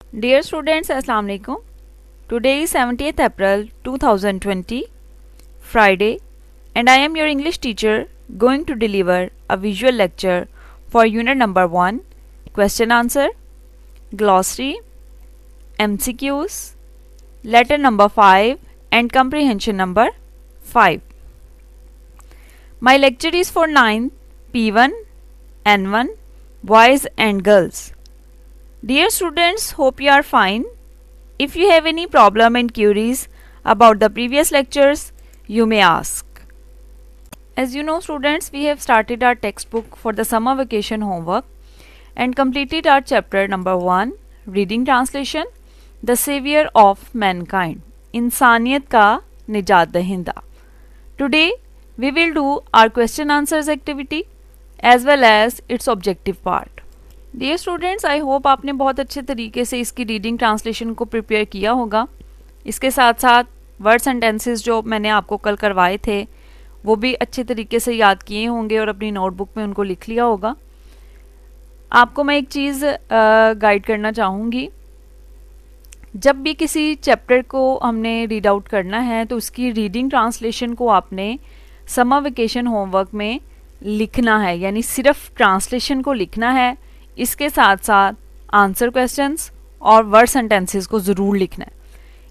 Dear students, Assalamu alaikum. Today is 17th April 2020, Friday, and I am your English teacher going to deliver a visual lecture for unit number 1, question answer, glossary, MCQs, letter number 5 and comprehension number 5. My lecture is for 9th P1, N1, boys and girls. Dear students, hope you are fine. If you have any problem and queries about the previous lectures, you may ask. As you know students, we have started our textbook for the summer vacation homework and completed our chapter number 1, reading translation, The Savior of Mankind, इंसानियत का निजात दहिंदा. Today, we will do our question answers activity as well as its objective part. Dear students, I hope आपने बहुत अच्छे तरीके से इसकी reading translation को प्रिपेयर किया होगा. इसके साथ साथ वर्ड सेंटेंसेस जो मैंने आपको कल करवाए थे वो भी अच्छे तरीके से याद किए होंगे और अपनी नोटबुक में उनको लिख लिया होगा. आपको मैं एक चीज़ गाइड करना चाहूँगी. जब भी किसी चैप्टर को हमने रीड आउट करना है तो उसकी रीडिंग ट्रांसलेशन को आपने समर वेकेशन होमवर्क में लिखना है, यानी सिर्फ ट्रांसलेशन को लिखना है. इसके साथ साथ आंसर क्वेश्चंस और वर्ड सेंटेंसेस को ज़रूर लिखना है.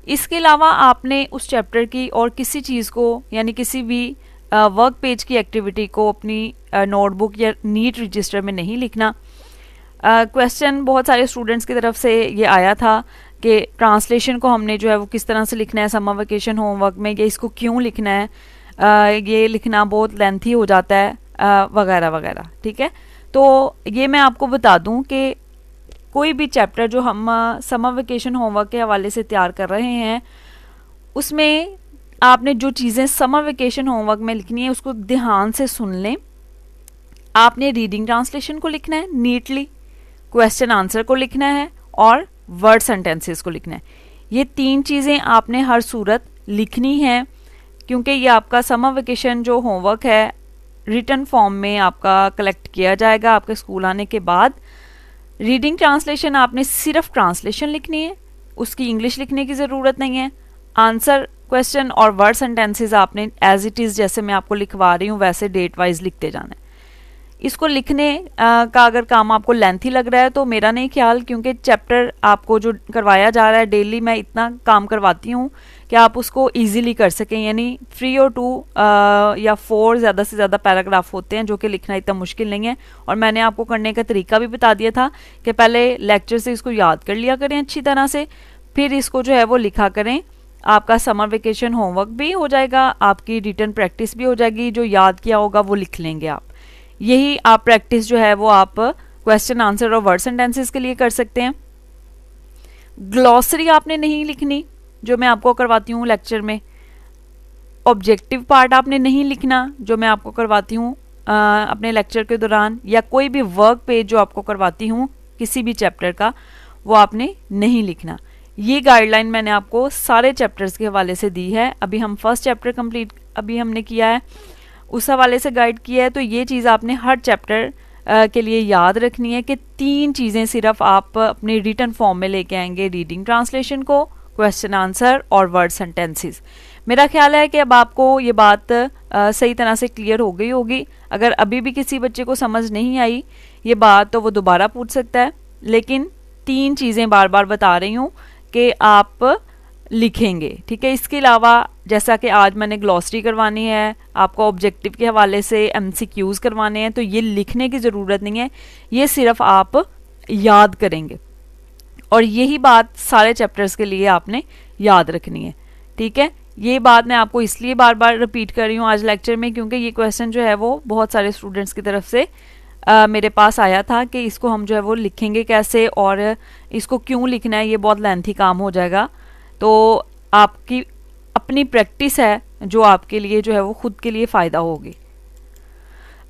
इसके अलावा आपने उस चैप्टर की और किसी चीज़ को, यानी किसी भी वर्क पेज की एक्टिविटी को अपनी नोटबुक या नीट रजिस्टर में नहीं लिखना. क्वेश्चन बहुत सारे स्टूडेंट्स की तरफ से ये आया था कि ट्रांसलेशन को हमने जो है वो किस तरह से लिखना है समर वेकेशन होमवर्क में, या इसको क्यों लिखना है, ये लिखना बहुत लेंथी हो जाता है वगैरह वगैरह. ठीक है, तो ये मैं आपको बता दूं कि कोई भी चैप्टर जो हम समर वेकेशन होमवर्क के हवाले से तैयार कर रहे हैं उसमें आपने जो चीज़ें समर वेकेशन होमवर्क में लिखनी है उसको ध्यान से सुन लें. आपने रीडिंग ट्रांसलेशन को लिखना है नीटली, क्वेश्चन आंसर को लिखना है और वर्ड सेंटेंसेस को लिखना है. ये 3 चीज़ें आपने हर सूरत लिखनी है, क्योंकि ये आपका समर वेकेशन जो होमवर्क है रिटन फॉर्म में आपका कलेक्ट किया जाएगा आपके स्कूल आने के बाद. रीडिंग ट्रांसलेशन आपने सिर्फ ट्रांसलेशन लिखनी है, उसकी इंग्लिश लिखने की ज़रूरत नहीं है. आंसर क्वेश्चन और वर्ड सेंटेंसेस आपने एज इट इज़ जैसे मैं आपको लिखवा रही हूँ वैसे डेट वाइज लिखते जाना है. इसको लिखने का अगर काम आपको लेंथी लग रहा है तो मेरा नहीं ख्याल, क्योंकि चैप्टर आपको जो करवाया जा रहा है डेली मैं इतना काम करवाती हूँ कि आप उसको इजीली कर सकें. यानी 3 और 2 या 4 ज़्यादा से ज़्यादा पैराग्राफ होते हैं जो कि लिखना इतना मुश्किल नहीं है. और मैंने आपको करने का तरीका भी बता दिया था कि पहले लेक्चर से इसको याद कर लिया करें अच्छी तरह से, फिर इसको जो है वो लिखा करें. आपका समर वेकेशन होमवर्क भी हो जाएगा, आपकी रिटन प्रैक्टिस भी हो जाएगी, जो याद किया होगा वो लिख लेंगे आप. यही आप प्रैक्टिस जो है वो आप क्वेश्चन आंसर और वर्ड सेंटेंसेस के लिए कर सकते हैं. ग्लॉसरी आपने नहीं लिखनी जो मैं आपको करवाती हूँ लेक्चर में. ऑब्जेक्टिव पार्ट आपने नहीं लिखना जो मैं आपको करवाती हूँ अपने लेक्चर के दौरान, या कोई भी वर्क पेज जो आपको करवाती हूँ किसी भी चैप्टर का वो आपने नहीं लिखना. ये गाइडलाइन मैंने आपको सारे चैप्टर्स के हवाले से दी है. अभी हम फर्स्ट चैप्टर कंप्लीट अभी हमने किया है, उस हवाले से गाइड किया है. तो ये चीज़ आपने हर चैप्टर के लिए याद रखनी है कि 3 चीज़ें सिर्फ आप अपने रिटन फॉर्म में लेके आएंगे. रीडिंग ट्रांसलेशन को, क्वेश्चन आंसर और वर्ड सेंटेंसेस. मेरा ख्याल है कि अब आपको ये बात सही तरह से क्लियर हो गई होगी. अगर अभी भी किसी बच्चे को समझ नहीं आई ये बात तो वो दोबारा पूछ सकता है, लेकिन 3 चीज़ें बार बार बता रही हूँ कि आप लिखेंगे. ठीक है, इसके अलावा जैसा कि आज मैंने ग्लॉसरी करवानी है, आपको ऑब्जेक्टिव के हवाले से MCQs करवाने हैं, तो ये लिखने की ज़रूरत नहीं है, ये सिर्फ आप याद करेंगे. और यही बात सारे चैप्टर्स के लिए आपने याद रखनी है. ठीक है, ये बात मैं आपको इसलिए बार बार रिपीट कर रही हूँ आज लेक्चर में, क्योंकि ये क्वेश्चन जो है वो बहुत सारे स्टूडेंट्स की तरफ से मेरे पास आया था कि इसको हम जो है वो लिखेंगे कैसे और इसको क्यों लिखना है, ये बहुत लेंथी काम हो जाएगा. तो आपकी अपनी प्रैक्टिस है जो आपके लिए जो है वो खुद के लिए फ़ायदा होगी.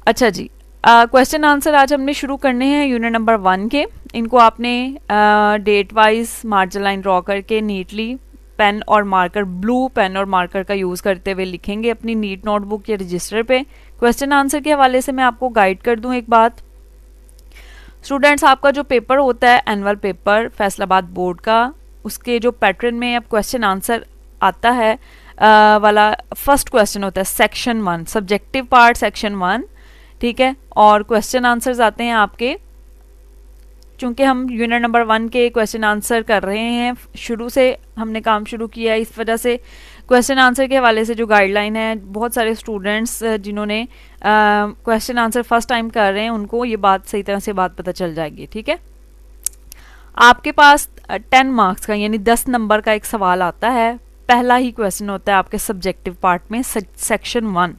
अच्छा जी, क्वेश्चन आंसर आज हमने शुरू करने हैं यूनिट नंबर 1 के. इनको आपने date wise margin line draw करके नीटली पेन और मार्कर, ब्लू पेन और मार्कर का यूज़ करते हुए लिखेंगे अपनी नीट नोटबुक या रजिस्टर पे. क्वेश्चन आंसर के हवाले से मैं आपको गाइड कर दूं एक बात. स्टूडेंट्स, आपका जो पेपर होता है एनुअल पेपर फैसलाबाद बोर्ड का, उसके जो पैटर्न में अब क्वेश्चन आंसर आता है वाला फर्स्ट क्वेश्चन होता है सेक्शन 1, सब्जेक्टिव पार्ट सेक्शन 1, ठीक है। और क्वेश्चन आंसर्स आते हैं आपके, चूंकि हम यूनिट नंबर 1 के क्वेश्चन आंसर कर रहे हैं, शुरू से हमने काम शुरू किया है, इस वजह से क्वेश्चन आंसर के हवाले से जो गाइडलाइन है, बहुत सारे स्टूडेंट्स जिन्होंने क्वेश्चन आंसर फर्स्ट टाइम कर रहे हैं उनको ये बात सही तरह से बात पता चल जाएगी, ठीक है। आपके पास 10 मार्क्स का यानी 10 नंबर का एक सवाल आता है, पहला ही क्वेश्चन होता है आपके सब्जेक्टिव पार्ट में section 1,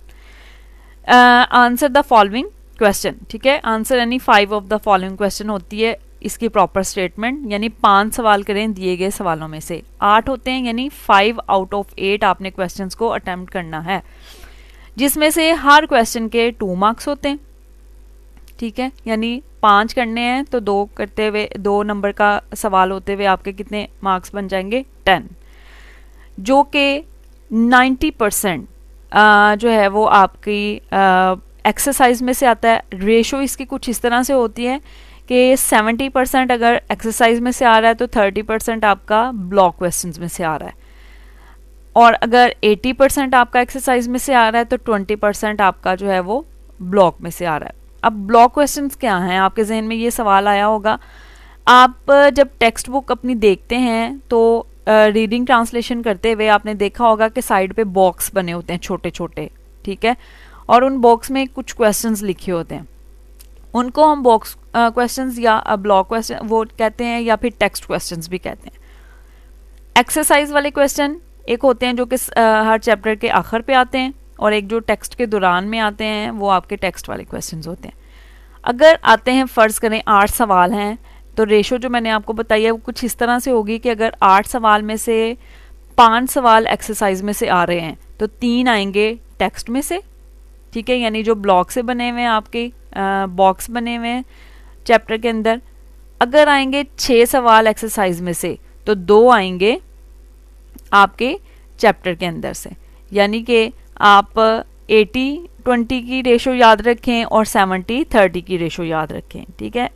answer the following question, ठीक है। आंसर यानी 5 ऑफ द फॉलोइंग क्वेश्चन होती है इसकी प्रॉपर स्टेटमेंट, यानी 5 सवाल करें दिए गए सवालों में से, 8 होते हैं यानी 5 आउट ऑफ 8 आपने क्वेश्चंस को अटेम्प्ट करना है, जिसमें से हर क्वेश्चन के 2 मार्क्स होते हैं, ठीक है। यानी 5 करने हैं तो 2 करते हुए 2 नंबर का सवाल होते हुए आपके कितने मार्क्स बन जाएंगे 10, जो कि 90% जो है वो आपकी एक्सरसाइज में से आता है। रेशो इसकी कुछ इस तरह से होती है कि 70% अगर एक्सरसाइज में से आ रहा है तो 30% आपका ब्लॉक क्वेश्चंस में से आ रहा है, और अगर 80% आपका एक्सरसाइज में से आ रहा है तो 20% आपका जो है वो ब्लॉक में से आ रहा है। अब ब्लॉक क्वेश्चंस क्या हैं, आपके जहन में ये सवाल आया होगा। आप जब टेक्स्ट बुक अपनी देखते हैं तो रीडिंग ट्रांसलेशन करते हुए आपने देखा होगा कि साइड पे बॉक्स बने होते हैं छोटे छोटे, ठीक है, और उन बॉक्स में कुछ क्वेश्चंस लिखे होते हैं, उनको हम बॉक्स क्वेश्चंस या ब्लॉक क्वेश्चन वो कहते हैं, या फिर टेक्स्ट क्वेश्चंस भी कहते हैं। एक्सरसाइज वाले क्वेश्चन एक होते हैं जो कि हर चैप्टर के आखिर पे आते हैं, और एक जो टेक्स्ट के दौरान में आते हैं वो आपके टेक्स्ट वाले क्वेश्चंस होते हैं। अगर आते हैं फ़र्ज़ करें 8 सवाल हैं, तो रेशो जो मैंने आपको बताई है वो कुछ इस तरह से होगी कि अगर 8 सवाल में से 5 सवाल एक्सरसाइज में से आ रहे हैं तो 3 आएंगे टेक्स्ट में से, ठीक है, यानी जो ब्लॉक से बने हुए हैं आपके बॉक्स बने हुए हैं चैप्टर के अंदर। अगर आएंगे 6 सवाल एक्सरसाइज में से तो 2 आएंगे आपके चैप्टर के अंदर से, यानी कि आप 80-20 की रेशो याद रखें और 70-30 की रेशो याद रखें, ठीक है।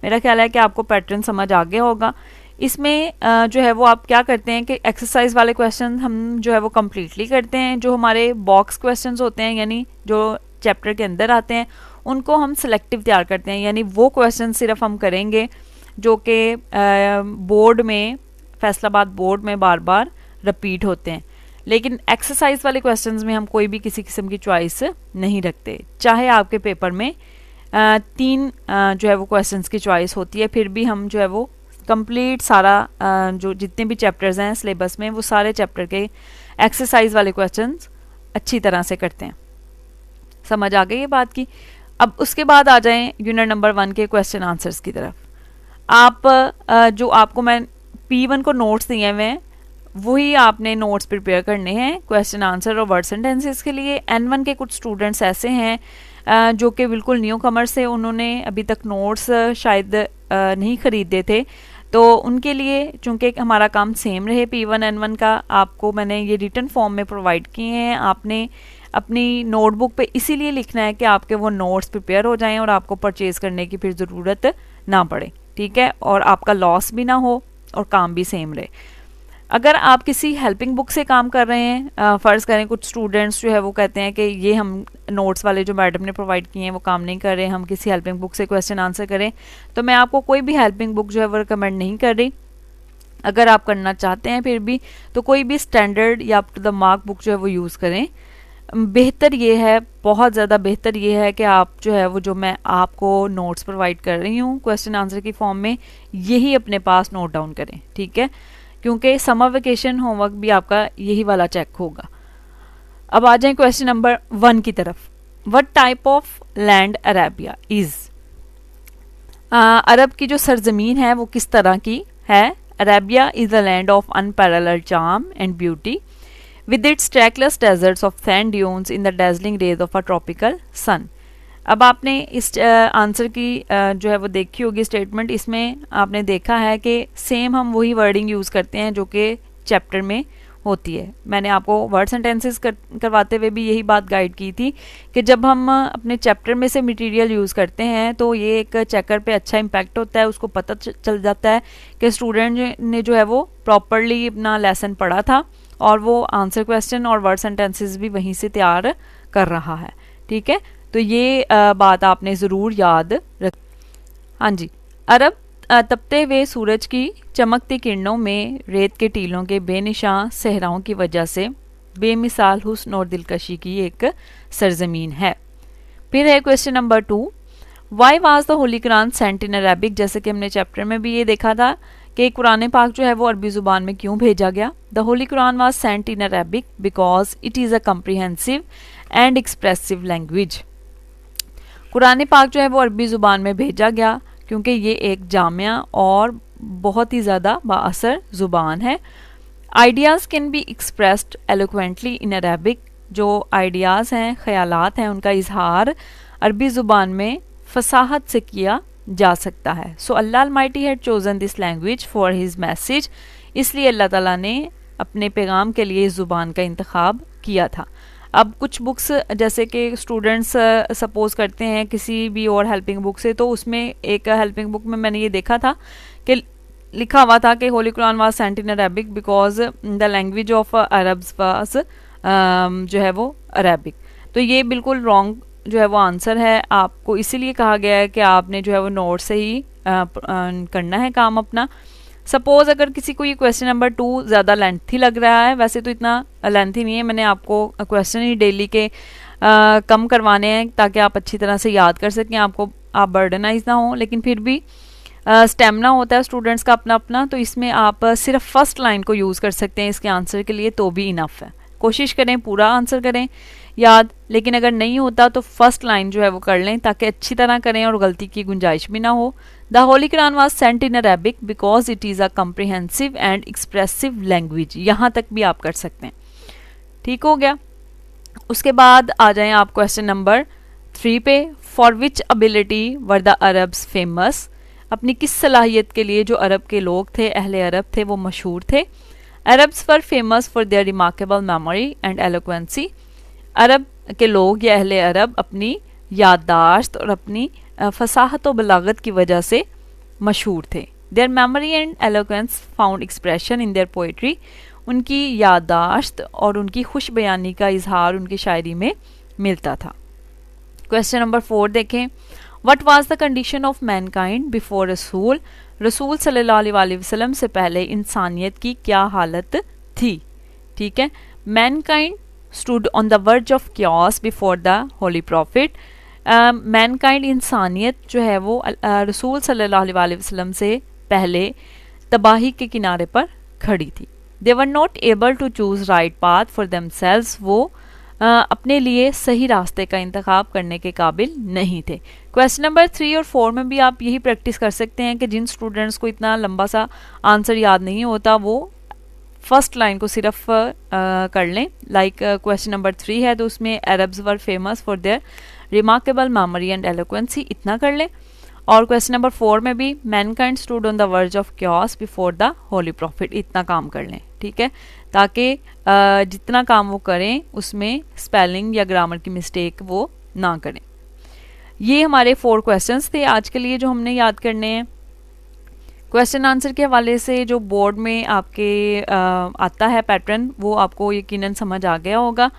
मेरा ख्याल है कि आपको पैटर्न समझ आ गया होगा। इसमें जो है वो आप क्या करते हैं कि एक्सरसाइज वाले क्वेश्चन हम जो है वो कम्प्लीटली करते हैं, जो हमारे बॉक्स क्वेश्चंस होते हैं यानी जो चैप्टर के अंदर आते हैं उनको हम सिलेक्टिव तैयार करते हैं, यानी वो क्वेश्चन सिर्फ हम करेंगे जो कि बोर्ड में फैसलाबाद बोर्ड में बार बार रिपीट होते हैं। लेकिन एक्सरसाइज वाले क्वेश्चंस में हम कोई भी किसी किस्म की चॉइस नहीं रखते, चाहे आपके पेपर में 3 जो है वो क्वेश्चंस की चॉइस होती है, फिर भी हम जो है वो कंप्लीट सारा जो जितने भी चैप्टर्स हैं सिलेबस में वो सारे चैप्टर के एक्सरसाइज वाले क्वेश्चंस अच्छी तरह से करते हैं। समझ आ गई ये बात की। अब उसके बाद आ जाएं यूनिट नंबर 1 के क्वेश्चन आंसर्स की तरफ। आप जो आपको मैं P1 को नोट्स दिए हुए हैं वही आपने नोट्स प्रिपेयर करने हैं क्वेश्चन आंसर और वर्ड सेंटेंसेस के लिए। N1 के कुछ स्टूडेंट्स ऐसे हैं जो कि बिल्कुल न्यू कमर से, उन्होंने अभी तक नोट्स शायद नहीं ख़रीदे थे, तो उनके लिए चूँकि हमारा काम सेम रहे P1 N1 का, आपको मैंने ये रिटन फॉर्म में प्रोवाइड किए हैं। आपने अपनी नोटबुक पे इसीलिए लिखना है कि आपके वो नोट्स प्रिपेयर हो जाएं और आपको परचेज़ करने की फिर ज़रूरत ना पड़े, ठीक है, और आपका लॉस भी ना हो और काम भी सेम रहे। अगर आप किसी हेल्पिंग बुक से काम कर रहे हैं, फ़र्ज़ करें कुछ स्टूडेंट्स जो है वो कहते हैं कि ये हम नोट्स वाले जो मैडम ने प्रोवाइड किए हैं वो काम नहीं कर रहे, हम किसी हेल्पिंग बुक से क्वेश्चन आंसर करें, तो मैं आपको कोई भी हेल्पिंग बुक जो है वो रिकमेंड नहीं कर रही। अगर आप करना चाहते हैं फिर भी तो कोई भी स्टैंडर्ड या up to the mark book जो है वो यूज़ करें। बेहतर ये है, बहुत ज़्यादा बेहतर ये है कि आप जो है वो जो मैं आपको नोट्स प्रोवाइड कर रही हूँ क्वेश्चन आंसर की फॉर्म में, यही अपने पास नोट डाउन करें, ठीक है, क्योंकि समर वेकेशन होमवर्क भी आपका यही वाला चेक होगा। अब आ जाएं क्वेश्चन नंबर 1 की तरफ। What type of land Arabia is, अरब की जो सरजमीन है वो किस तरह की है। Arabia is a land of unparalleled charm and beauty with its trackless deserts of sand dunes in the dazzling rays of a tropical sun। अब आपने इस आंसर की जो है वो देखी होगी स्टेटमेंट, इसमें आपने देखा है कि सेम हम वही वर्डिंग यूज़ करते हैं जो कि चैप्टर में होती है। मैंने आपको वर्ड सेंटेंसेस करवाते हुए भी यही बात गाइड की थी कि जब हम अपने चैप्टर में से मटेरियल यूज़ करते हैं तो ये एक चेकर पे अच्छा इम्पैक्ट होता है, उसको पता चल जाता है कि स्टूडेंट ने जो है वो प्रॉपरली अपना लेसन पढ़ा था और वो आंसर क्वेश्चन और वर्ड सेंटेंसेस भी वहीं से तैयार कर रहा है। ठीक है, तो ये बात आपने ज़रूर याद रख। हाँ जी, अरब तपते हुए सूरज की चमकती किरणों में रेत के टीलों के बेनिशान सहराओं की वजह से बेमिसाल हुस्न और दिलकशी की एक सरजमीन है। फिर है question number 2, why was the holy Quran sent in Arabic. जैसे कि हमने चैप्टर में भी ये देखा था कि कुरान पाक जो है वो अरबी ज़ुबान में क्यों भेजा गया। The holy Quran was sent in Arabic because it is a comprehensive and expressive language. Quran पाक जो है वो अरबी ज़ुबान में भेजा गया क्योंकि ये एक जामिया और बहुत ही ज़्यादा बाअसर ज़ुबान है। Ideas can be expressed eloquently in Arabic. जो आइडियाज़ हैं, ख़यालात हैं, उनका इजहार अरबी ज़ुबान में फसाहत से किया जा सकता है। So Allah almighty had chosen this language for his message. इसलिए अल्लाह ताला ने अपने पैगाम के लिए इस ज़ुबान का इंतखाब किया था। अब कुछ बुक्स जैसे कि स्टूडेंट्स सपोज करते हैं किसी भी और हेल्पिंग बुक से, तो उसमें एक हेल्पिंग बुक में मैंने ये देखा था कि लिखा हुआ था कि Holi Quran was sent in Arabic because the language of Arabs was जो है वो अरबिक। तो ये बिल्कुल रॉन्ग जो है वो आंसर है। आपको इसीलिए कहा गया है कि आपने जो है वो नोट से ही करना है काम अपना। सपोज अगर किसी को ये क्वेश्चन नंबर 2 ज़्यादा लेंथी लग रहा है, वैसे तो इतना लेंथी नहीं है, मैंने आपको क्वेश्चन ही डेली के कम करवाने हैं ताकि आप अच्छी तरह से याद कर सकें, आप बर्डनाइज ना हो। लेकिन फिर भी स्टेमिना होता है स्टूडेंट्स का अपना अपना, तो इसमें आप सिर्फ फर्स्ट लाइन को यूज़ कर सकते हैं इसके आंसर के लिए, तो भी इनफ है। कोशिश करें पूरा आंसर करें याद, लेकिन अगर नहीं होता तो फर्स्ट लाइन जो है वो कर लें ताकि अच्छी तरह करें और गलती की गुंजाइश भी ना हो। The holy Quran was sent in Arabic because it is a comprehensive and expressive language. यहाँ तक भी आप कर सकते हैं। ठीक हो गया। उसके बाद आ जाएं आप क्वेश्चन नंबर 3 पे। For which ability were the Arabs famous. अपनी किस सलाहियत के लिए जो अरब के लोग थे, अहले अरब थे, वो मशहूर थे। Arabs were famous for their remarkable memory and eloquence. अरब के लोग या अहले अरब अपनी याददाश्त और अपनी फसाहत और बलागत की वजह से मशहूर थे। There memory and eloquence found expression in their poetry. उनकी याददाश्त और उनकी खुश बयानी का इजहार उनकी शायरी में मिलता था। क्वेश्चन नंबर 4 देखें। What was the condition of Mankind before रसूल। रसूल सल्लल्लाहु अलैहि वसल्लम से पहले इंसानियत की क्या हालत थी। ठीक है, mankind stood on the verge of chaos before the holy prophet. Mankind इंसानियत जो है वो रसूल सल्लल्लाहु अलैहि वसल्लम से पहले तबाही के किनारे पर खड़ी थी। They were not able to choose right path for themselves. वो अपने लिए सही रास्ते का इंतखाब करने के काबिल नहीं थे। क्वेश्चन नंबर 3 और 4 में भी आप यही प्रैक्टिस कर सकते हैं कि जिन स्टूडेंट्स को इतना लंबा सा आंसर याद नहीं होता वो फर्स्ट लाइन को सिर्फ कर लें। लाइक क्वेश्चन नंबर 3 है तो उसमें Arabs were famous for their remarkable memory and eloquence, इतना कर लें। और क्वेश्चन नंबर 4 में भी mankind stood on the verge of chaos before the holy prophet, इतना काम कर लें। ठीक है, ताकि जितना काम वो करें उसमें स्पेलिंग या ग्रामर की मिस्टेक वो ना करें। ये हमारे 4 क्वेश्चंस थे आज के लिए जो हमने याद करने हैं। क्वेश्चन आंसर के हवाले से जो बोर्ड में आपके आता है पैटर्न, वो आपको यकीनन समझ आ गया होगा।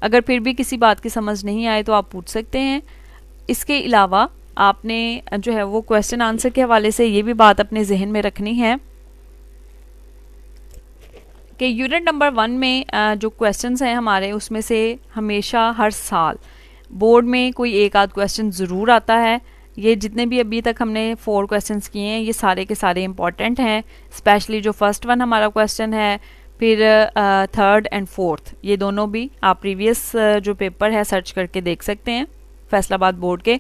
अगर फिर भी किसी बात की समझ नहीं आए तो आप पूछ सकते हैं। इसके अलावा आपने जो है वो क्वेश्चन आंसर के हवाले से ये भी बात अपने जहन में रखनी है कि यूनिट नंबर 1 में जो क्वेश्चंस हैं हमारे, उसमें से हमेशा हर साल बोर्ड में कोई एक आध क्वेश्चन ज़रूर आता है। ये जितने भी अभी तक हमने 4 क्वेश्चंस किए हैं ये सारे के सारे इंपॉर्टेंट हैं। स्पेशली जो फर्स्ट वन हमारा क्वेश्चन है, फिर 3rd एंड 4th, ये दोनों भी आप प्रीवियस जो पेपर है सर्च करके देख सकते हैं। फैसलाबाद बोर्ड के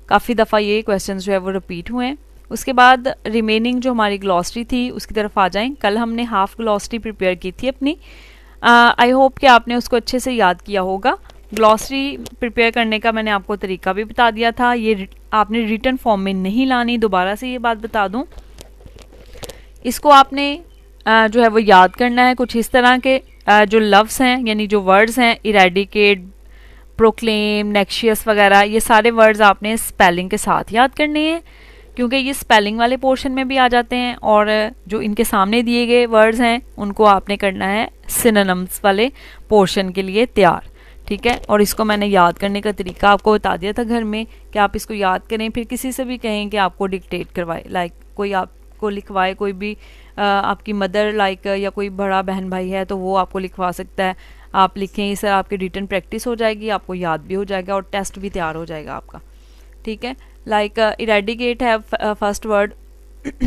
काफ़ी दफ़ा ये क्वेश्चन जो है वो रिपीट हुए हैं। उसके बाद रिमेनिंग जो हमारी ग्लॉसरी थी उसकी तरफ आ जाएं। कल हमने हाफ ग्लॉसरी प्रिपेयर की थी अपनी। आई होप कि आपने उसको अच्छे से याद किया होगा। ग्लॉसरी प्रिपेयर करने का मैंने आपको तरीका भी बता दिया था। ये आपने रिटन फॉर्म में नहीं लानी, दोबारा से ये बात बता दूं। इसको आपने जो है वो याद करना है। कुछ इस तरह के जो लफ्ज़ हैं यानी जो वर्ड्स हैं, इरेडिकेट, प्रोक्लेम, नेक्शियस वगैरह, ये सारे वर्ड्स आपने स्पेलिंग के साथ याद करने हैं, क्योंकि ये स्पेलिंग वाले पोर्शन में भी आ जाते हैं। और जो इनके सामने दिए गए वर्ड्स हैं उनको आपने करना है सिनोनिम्स वाले पोर्शन के लिए तैयार, ठीक है। और इसको मैंने याद करने का तरीका आपको बता दिया था घर में कि आप इसको याद करें। फिर किसी से भी कहें कि आपको डिक्टेट करवाए, लाइक कोई आपको लिखवाए, कोई भी आपकी मदर लाइक या कोई बड़ा बहन भाई है तो वो आपको लिखवा सकता है। आप लिखें, इससे आपकी रिटन प्रैक्टिस हो जाएगी, आपको याद भी हो जाएगा और टेस्ट भी तैयार हो जाएगा आपका, ठीक है। लाइक इरेडिकेट है फर्स्ट वर्ड,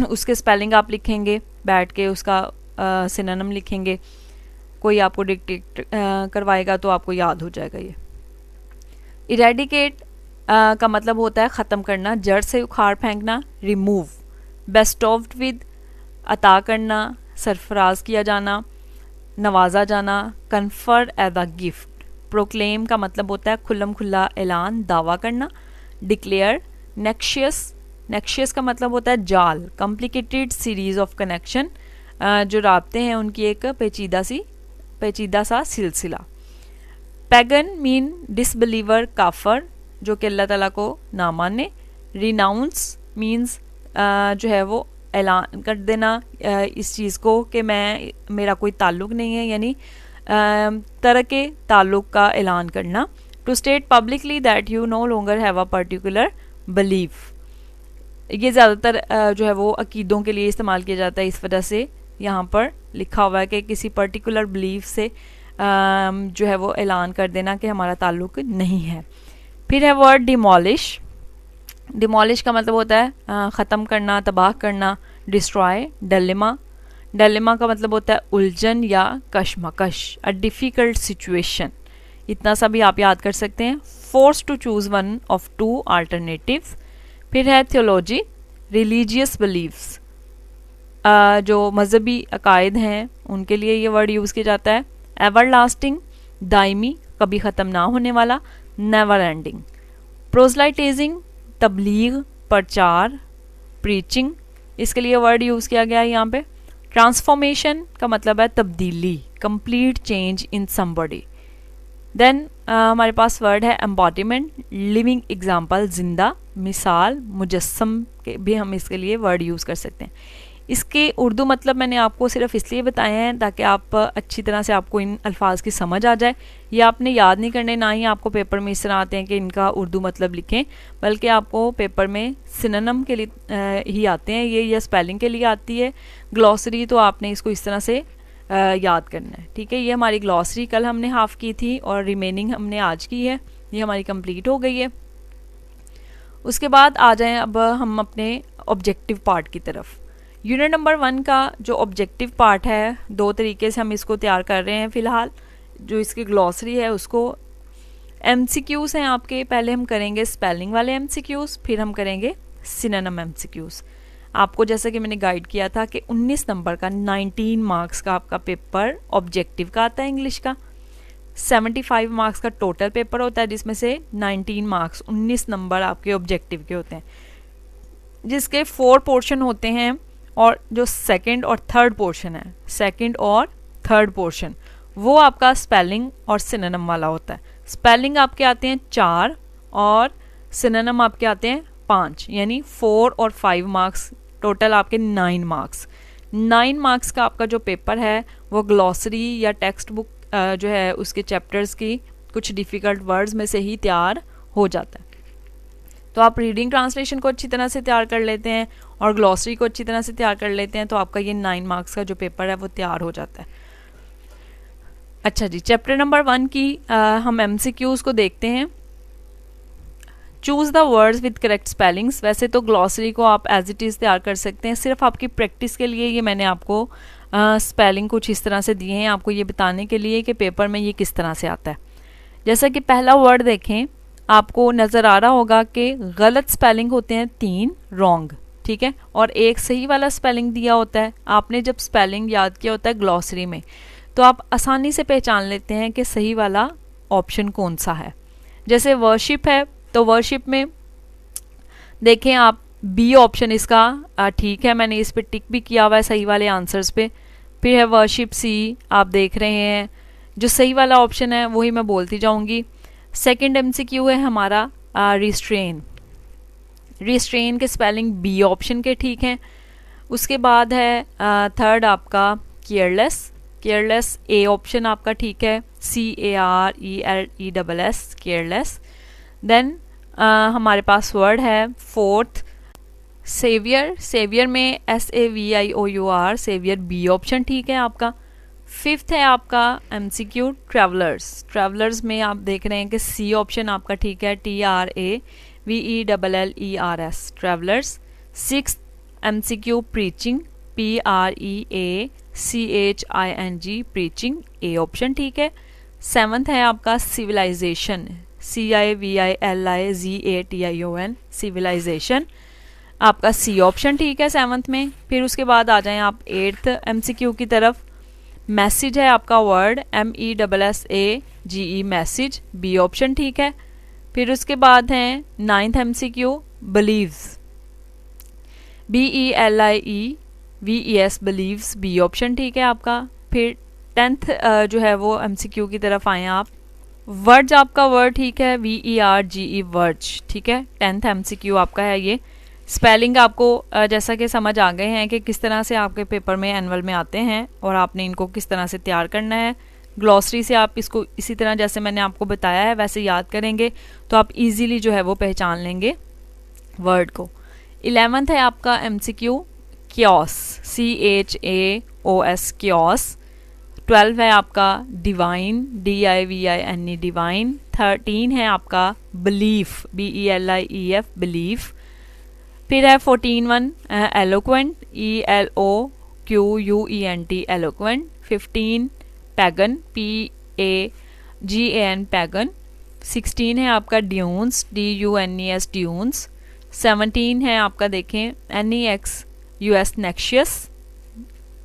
उसके स्पेलिंग आप लिखेंगे बैठ के, उसका सिनोनिम लिखेंगे। कोई आपको डिक्टेट करवाएगा तो आपको याद हो जाएगा ये। इरेडिकेट का मतलब होता है ख़त्म करना, जड़ से उखाड़ फेंकना, रिमूव। बेस्टॉव्ड विद, अता करना, सरफराज किया जाना, नवाजा जाना, conferred as a gift. Proclaim का मतलब होता है खुल्लम खुल्ला ऐलान, दावा करना। डिक्लेयर। नेक्शियस, नेक्शियस का मतलब होता है जाल, कॉम्प्लिकेटेड सीरीज ऑफ कनेक्शन, जो राब्ते हैं उनकी एक पेचीदा सा सिलसिला। पैगन मीन डिसबिलीवर, काफर, जो कि अल्लाह ताला को ना माने। रिनाउंस मीन्स जो है वो ऐलान कर देना इस चीज़ को कि मेरा कोई ताल्लुक़ नहीं है, यानी तरके ताल्लुक़ का ऐलान करना। To state publicly that you no longer have a particular belief, ये ज़्यादातर जो है वो अकीदों के लिए इस्तेमाल किया जाता है, इस वजह से यहाँ पर लिखा हुआ है कि किसी पर्टिकुलर बिलीफ से जो है वो ऐलान कर देना कि हमारा ताल्लुक़ नहीं है। फिर है वर्ड डिमोलिश। डिमोलिश का मतलब होता है ख़त्म करना, तबाह करना। डिस्ट्रॉय। डिलेमा, डिलेमा का मतलब होता है उलझन या कशमकश, अ डिफ़िकल्ट सिचुएशन। इतना सा भी आप याद कर सकते हैं। Force to choose one of two alternatives. फिर है थियोलॉजी, रिलीजियस बिलीव्स, जो मजहबी अकायद हैं उनके लिए ये वर्ड यूज़ किया जाता है। एवर लास्टिंग, दायमी, कभी ख़त्म ना होने वाला, नेवर एंडिंग। प्रोजलाइटेजिंग, तबलीग, प्रचार, प्रीचिंग, इसके लिए वर्ड यूज़ किया गया है यहाँ पे। ट्रांसफॉर्मेशन का मतलब है तब्दीली, complete change in somebody. Then हमारे पास वर्ड है एम्बॉडीमेंट, लिविंग एग्जाम्पल, जिंदा, मिसाल, मुजस्सम के भी हम इसके लिए वर्ड यूज़ कर सकते हैं। इसके उर्दू मतलब मैंने आपको सिर्फ इसलिए बताए हैं ताकि आप अच्छी तरह से आपको इन अल्फाज की समझ आ जाए। ये आपने याद नहीं करने, ना ही आपको पेपर में इस तरह आते हैं कि इनका उर्दू मतलब लिखें, बल्कि आपको पेपर में सिनोनिम के लिए ही आते हैं ये, या स्पेलिंग के लिए आती है। ग्लॉसरी तो आपने इसको इस तरह से याद करना है, ठीक है। ये हमारी ग्लॉसरी कल हमने हाफ़ की थी और रिमेनिंग हमने आज की है, ये हमारी कंप्लीट हो गई है। उसके बाद आ जाएं अब हम अपने ऑब्जेक्टिव पार्ट की तरफ। यूनिट नंबर 1 का जो ऑब्जेक्टिव पार्ट है, दो तरीके से हम इसको तैयार कर रहे हैं फ़िलहाल। जो इसकी ग्लॉसरी है उसको MCQs हैं आपके, पहले हम करेंगे स्पेलिंग वाले MCQs, फिर हम करेंगे सिनोनिम MCQs। आपको जैसा कि मैंने गाइड किया था कि 19 नंबर का 19 मार्क्स का आपका पेपर ऑब्जेक्टिव का आता है इंग्लिश का। 75 मार्क्स का टोटल पेपर होता है, जिसमें से 19 मार्क्स 19 नंबर आपके ऑब्जेक्टिव के होते हैं, जिसके 4 पोर्शन होते हैं। और जो सेकंड और थर्ड पोर्शन है, सेकंड और थर्ड पोर्शन, वो आपका स्पेलिंग और सिनोनिम वाला होता है। स्पेलिंग आपके आते हैं 4 और सिनोनिम आपके आते हैं 5, यानी 4 और 5 मार्क्स, टोटल आपके 9 मार्क्स। 9 मार्क्स का आपका जो पेपर है वो ग्लॉसरी या टेक्स्ट बुक जो है उसके चैप्टर्स की कुछ डिफ़िकल्ट वर्ड्स में से ही तैयार हो जाता है। तो आप रीडिंग ट्रांसलेशन को अच्छी तरह से तैयार कर लेते हैं और ग्लॉसरी को अच्छी तरह से तैयार कर लेते हैं, तो आपका ये 9 मार्क्स का जो पेपर है वो तैयार हो जाता है। अच्छा जी, चैप्टर नंबर 1 की हम MCQs को देखते हैं। Choose the words with correct spellings. वैसे तो ग्लॉसरी को आप एज इट इज़ तैयार कर सकते हैं, सिर्फ आपकी प्रैक्टिस के लिए ये मैंने आपको स्पेलिंग कुछ इस तरह से दिए हैं, आपको ये बताने के लिए कि पेपर में ये किस तरह से आता है। जैसा कि पहला वर्ड देखें, आपको नज़र आ रहा होगा कि गलत स्पेलिंग होते हैं 3 रॉन्ग, ठीक है, और एक सही वाला स्पेलिंग दिया होता है। आपने जब स्पेलिंग याद किया होता है ग्लॉसरी में, तो आप आसानी से पहचान लेते हैं कि सही वाला ऑप्शन कौन सा है। जैसे वर्शिप है, तो वर्शिप में देखें आप, बी ऑप्शन इसका ठीक है, मैंने इस पे टिक भी किया हुआ है सही वाले आंसर्स पे। फिर है वर्शिप सी, आप देख रहे हैं जो सही वाला ऑप्शन है वही मैं बोलती जाऊंगी। सेकंड MCQ है हमारा रिस्ट्रेन। रिस्ट्रेन के स्पेलिंग बी ऑप्शन के ठीक हैं। उसके बाद है थर्ड आपका केयरलेस। केयरलेस ए ऑप्शन आपका ठीक है, CARELESS केयरलेस। देन हमारे पास वर्ड है फोर्थ सेवियर। सेवियर में SAVIOUR सेवियर बी ऑप्शन ठीक है आपका। फिफ्थ है आपका MCQ ट्रैवलर्स। ट्रैवलर्स में आप देख रहे हैं कि सी ऑप्शन आपका ठीक है, TRAVELLERS travellers. Sixth MCQ preaching, PREACHING preaching A option ठीक है। सेवंथ है आपका सिविलाइजेशन, CIVILIZATION सिविलाइजेशन, आपका सी ऑप्शन ठीक है सेवंथ में। फिर उसके बाद आ जाएं आप एट्थ MCQ की तरफ। मैसेज है आपका word, MESSAGE message B option ठीक है। फिर उसके बाद हैं ninth MCQ believes, BELIEVES believes B option ठीक है आपका। फिर टेंथ जो है वो MCQ की तरफ आए आप। वर्ड्स आपका वर्ड ठीक है, VERGE वर्ड्स ठीक है, टेंथ MCQ आपका है ये। स्पेलिंग आपको जैसा कि समझ आ गए हैं कि किस तरह से आपके पेपर में एनुअल में आते हैं और आपने इनको किस तरह से तैयार करना है। ग्लॉसरी से आप इसको इसी तरह जैसे मैंने आपको बताया है वैसे याद करेंगे तो आप इजीली जो है वो पहचान लेंगे वर्ड को। 11th है आपका MCQ क्योस, CHAOS क्योस। 12 है आपका डिवाइन, DIVINE डिवाइन। 13 है आपका बिलीफ, BELIEF बिलीफ। फिर है 14 eloquent, ELOQUENT eloquent. 15 pagan, PAGAN pagan. 16 है आपका ड्यून्स, DUNES ड्यून्स। 17 है आपका देखें NEXUS नेक्शियस।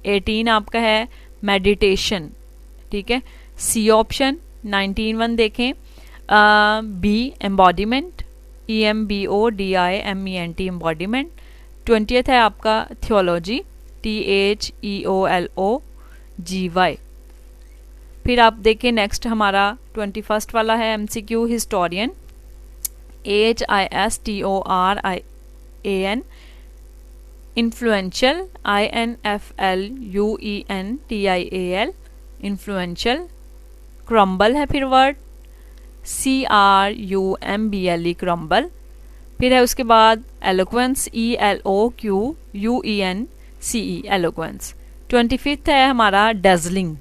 18 आपका है मेडिटेशन ठीक है, सी ऑप्शन। 19 देखें B embodiment, EMBODIMENT embodiment. 20th है आपका थियोलॉजी, THEOLOGY। फिर आप देखिए नेक्स्ट हमारा 21st वाला है MCQ historian, HISTORIAN। Influential, INFLUENTIAL influential. Crumble है फिर वर्ड, CRUMBLE क्रम्बल। फिर है उसके बाद एलोक्वेंस, ELOQUENCE एलोक्वेंस। 25th है हमारा डेजलिंग,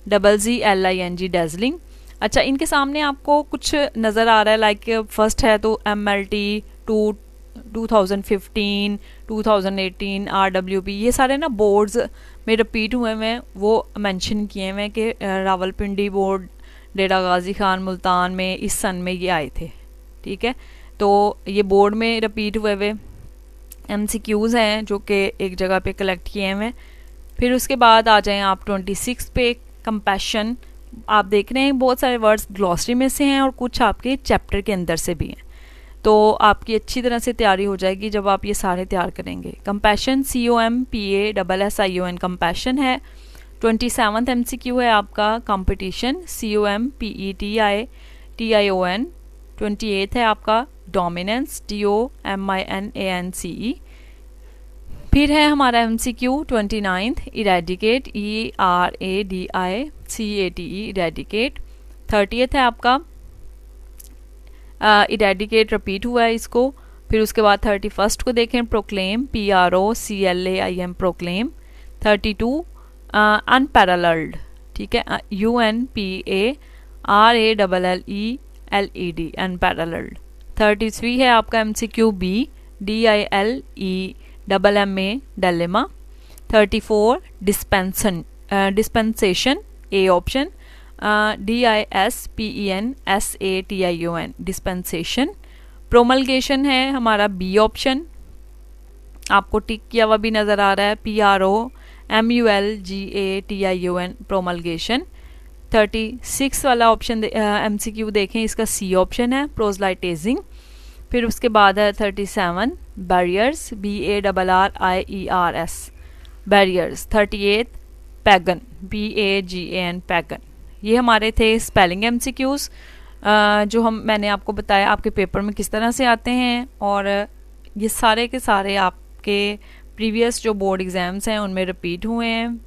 DAZZLING डेजलिंग। अच्छा, इनके सामने आपको कुछ नज़र आ रहा है लाइक फर्स्ट है तो MLT 2015, 2018, RWP, ये सारे ना बोर्ड्स में रिपीट हुए हैं, वो मेंशन किए हुए हैं कि रावलपिंडी बोर्ड, डेरा गाजी खान मुल्तान में इस सन में ये आए थे ठीक है। तो ये बोर्ड में रिपीट हुए हुए MCQs हैं जो कि एक जगह पे कलेक्ट किए हुए हैं। फिर उसके बाद आ जाएं आप 26 पे कंपैशन। आप देख रहे हैं बहुत सारे वर्ड्स ग्लॉसरी में से हैं और कुछ आपके चैप्टर के अंदर से भी हैं, तो आपकी अच्छी तरह से तैयारी हो जाएगी जब आप ये सारे तैयार करेंगे। कंपैशन, COMPASSION कंपैशन है। 27th MCQ है आपका कंपटीशन, COMPETITION। 28th है आपका डोमिनेंस, DOMINANCE। फिर है हमारा MCQ 29th eradicate, ERADICATE eradicate. 30th है आपका इरेडिकेट रिपीट हुआ है इसको। फिर उसके बाद 31st को देखें प्रोक्लेम, PROCLAIM प्रोक्लेम। 32 अनपैरेलल्ड ठीक है, UNPARALLELED अनपैरेलल्ड। 33 है आपका MCQ B, DILEMMA dilemma. 34 dispensation A option, DISPENSATION dispensation. Promulgation है हमारा बी ऑप्शन, आपको टिक किया हुआ भी नज़र आ रहा है, PROMULGATION प्रोमलगेशन। 36 वाला ऑप्शन MCQ देखें, इसका सी ऑप्शन है प्रोजलाइटेजिंग। फिर उसके बाद है 37 barriers, BARRIERS barriers. 38 pagan, PAGAN pagan. ये हमारे थे स्पेलिंग MCQs जो मैंने आपको बताया आपके पेपर में किस तरह से आते हैं, और ये सारे के सारे आपके प्रीवियस जो बोर्ड एग्ज़ाम्स हैं उनमें रिपीट हुए हैं।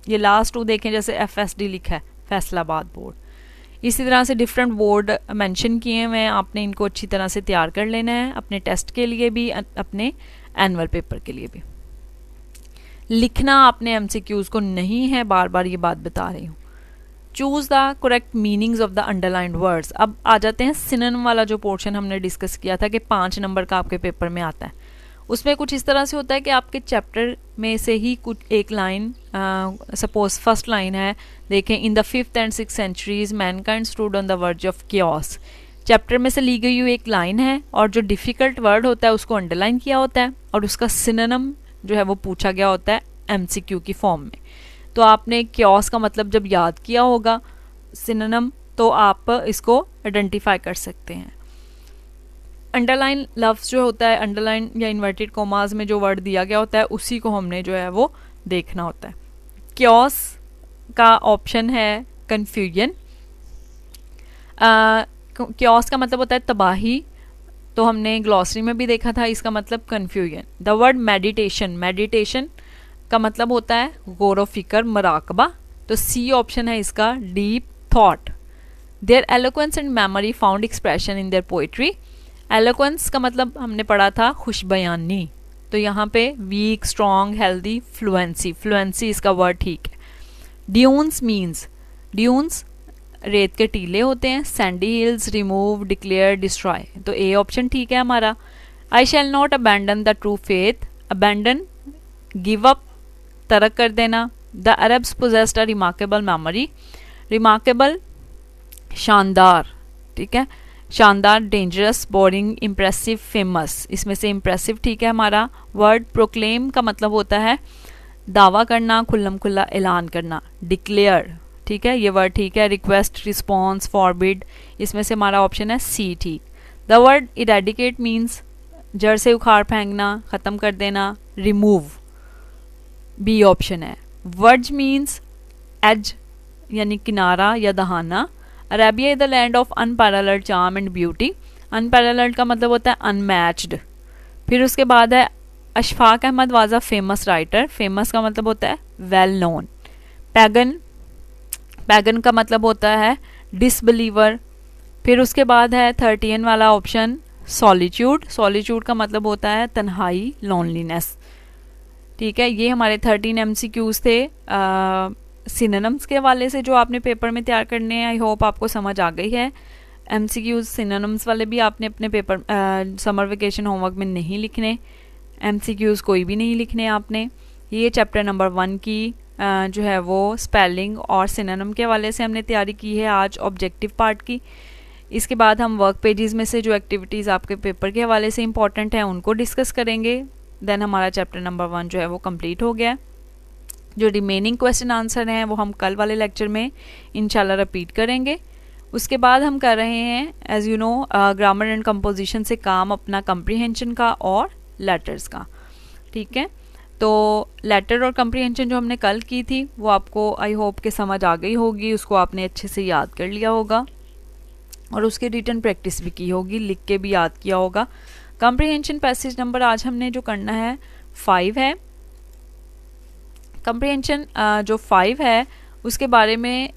ये लास्ट 2 देखें, जैसे FSD लिखा है, फैसलाबाद बोर्ड। इसी तरह से डिफरेंट बोर्ड मेंशन किए हुए हैं, आपने इनको अच्छी तरह से तैयार कर लेना है अपने टेस्ट के लिए भी, अपने एनुअल पेपर के लिए भी। लिखना आपने MCQs को नहीं है, बार बार ये बात बता रही हूँ। Choose the correct meanings of the underlined words. अब आ जाते हैं सिनोनिम वाला जो पोर्शन हमने डिस्कस किया था कि 5 नंबर का आपके पेपर में आता है। उसमें कुछ इस तरह से होता है कि आपके चैप्टर में से ही कुछ एक लाइन, सपोज फर्स्ट लाइन है, देखें, in the 5th and 6th centuries Mankind stood on the verge of chaos। Chapter में से ली गई हुई एक लाइन है और जो डिफ़िकल्ट वर्ड होता है उसको अंडरलाइन किया होता है और उसका सिनोनिम जो है वो पूछा गया होता है MCQ की फॉर्म में। तो आपने chaos का मतलब जब याद किया होगा सिनोनिम, तो आप इसको आइडेंटिफाई कर सकते हैं। अंडरलाइन लफ्ज़ जो होता है, अंडरलाइन या इन्वर्टेड कोमास में जो वर्ड दिया गया होता है उसी को हमने जो है वो देखना होता है। chaos का ऑप्शन है कन्फ्यूजन। chaos का मतलब होता है तबाही, तो हमने ग्लॉसरी में भी देखा था, इसका मतलब confusion. The word meditation, meditation का मतलब होता है गौर व फिक्र, मराकबा, तो C ऑप्शन है इसका, deep thought. Their eloquence and memory found expression in their poetry. Eloquence का मतलब हमने पढ़ा था खुश बयानी, तो यहाँ पे weak, strong, healthy, fluency, fluency इसका वर्ड ठीक है। ड्यून्स मीन्स, ड्यून्स रेत के टीले होते हैं। Sandy hills, remove, declare, destroy, तो A ऑप्शन ठीक है हमारा। I shall not abandon the true faith, abandon give up, तरक कर देना। The Arabs possessed a remarkable memory, remarkable शानदार, ठीक है, शानदार, डेंजरस, बोरिंग, इम्प्रेसिव, फेमस, इसमें से इम्प्रेसिव ठीक है हमारा। वर्ड प्रोक्लेम का मतलब होता है दावा करना, खुल्लम खुल्ला ऐलान करना। डिक्लेयर, ठीक है, ये वर्ड ठीक है। रिक्वेस्ट, रिस्पॉन्स, फॉरबिड, इसमें से हमारा ऑप्शन है C ठीक। द वर्ड इरेडिकेट मीन्स जड़ से उखाड़ फेंकना, ख़त्म कर देना। रिमूव, B ऑप्शन है। वर्ज मीन्स एज यानी किनारा या दहाना। Arabia is the land of unparalleled charm and beauty, unparalleled का मतलब होता है अनमैच्ड। फिर उसके बाद है Ashfaq Ahmad was a famous writer, famous का मतलब होता है वेल नोन। पैगन, पैगन का मतलब होता है डिसबिलीवर। फिर उसके बाद है 30 वाला ऑप्शन सॉलिट्यूड, सॉलिट्यूड का मतलब होता है तन्हाई, लोनलीनेस, ठीक है। ये हमारे 13 MCQs थे सिनोनिम्स के हवाले से जो आपने पेपर में तैयार करने हैं। आई होप आपको समझ आ गई है। MCQs सिनोनिम्स वाले भी आपने अपने पेपर समर वेकेशन होमवर्क में नहीं लिखने, MCQs कोई भी नहीं लिखने आपने। ये चैप्टर नंबर 1 की जो है वो स्पेलिंग और सिनोनिम के हवाले से हमने तैयारी की है आज ऑब्जेक्टिव पार्ट की। इसके बाद हम वर्क पेजेस में से जो एक्टिविटीज़ आपके पेपर के हवाले से इंपॉर्टेंट हैं उनको डिस्कस करेंगे। देन हमारा चैप्टर नंबर 1 जो है वो कंप्लीट हो गया। जो रिमेनिंग क्वेश्चन आंसर हैं वो हम कल वाले लेक्चर में इंशाल्लाह रिपीट करेंगे। उसके बाद हम कर रहे हैं as you know grammar and composition से काम अपना कंप्रीहेंशन का और लेटर्स का, ठीक है। तो लेटर और कंप्रीहेंशन जो हमने कल की थी वो आपको आई होप के समझ आ गई होगी, उसको आपने अच्छे से याद कर लिया होगा और उसकी रिटन प्रैक्टिस भी की होगी, लिख के भी याद किया होगा। कंप्रीहेंशन पैसेज नंबर आज हमने जो करना है 5 है। कंप्रीहेंशन जो 5 है उसके बारे में